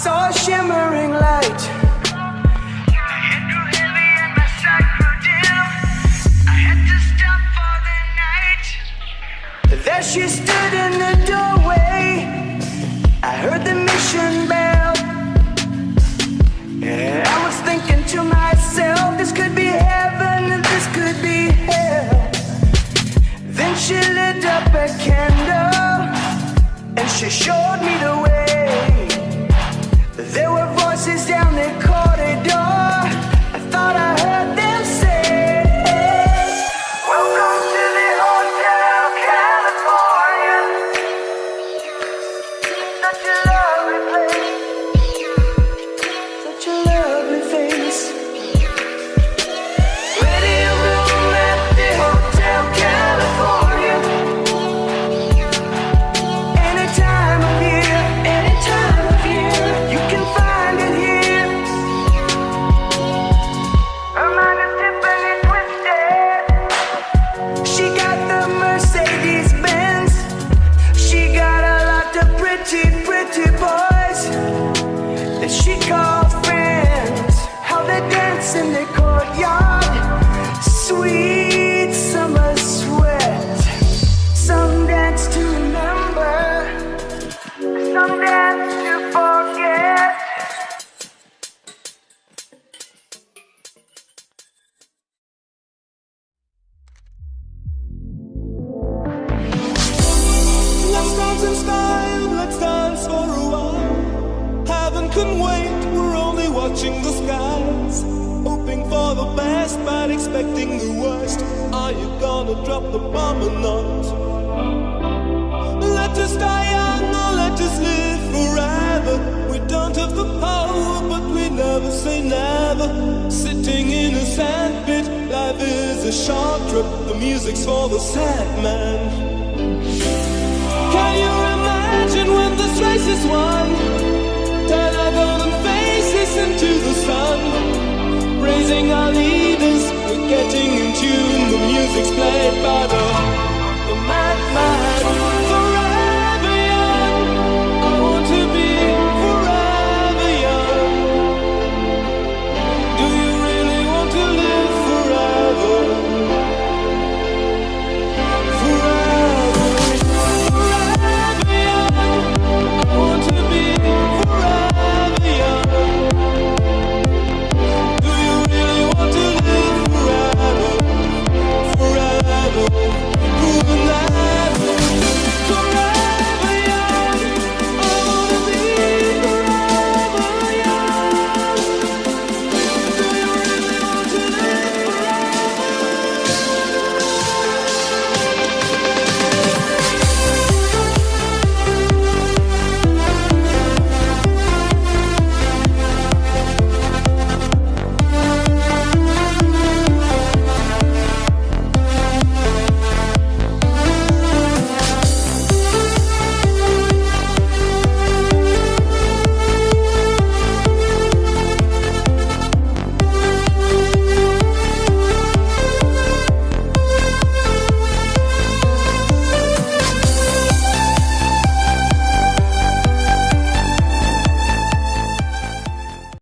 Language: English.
saw a shimmering light. My head grew heavy and my sight grew dim. I had to stop for the night. There she stood in the doorway. I heard the mission bell. Yeah, I was thinking to myself, this could be heaven and this could be hell. Then she lit up a candle and she showed me the way. There were voices down the corridor. I thought I heard them say, welcome to the Hotel California. Such a lovely place, such a lovely face. Radio room at the Hotel California. Any time of year, you can find it here. Her mind is Tiffany twisted. She got the Mercedes Benz. She got a lot of pretty, pretty boys that she calls friends. How they dance in the courtyard. Sweet summer sweat. Some dance to remember, some dance to forget. Let's dance in style, let's dance for a while. Heaven can wait, we're only watching the skies. Hoping for the best, but expecting the worst. Are you gonna drop the bomb or not? Let us die young or let us live forever. We don't have the power, but we never say never. Sitting in a sandpit, life is a short trip. The music's for the sad man. Can you imagine when this race is won? Turn our golden faces into the sun. Praising our leaders, we're getting in tune. The music's played by the madman.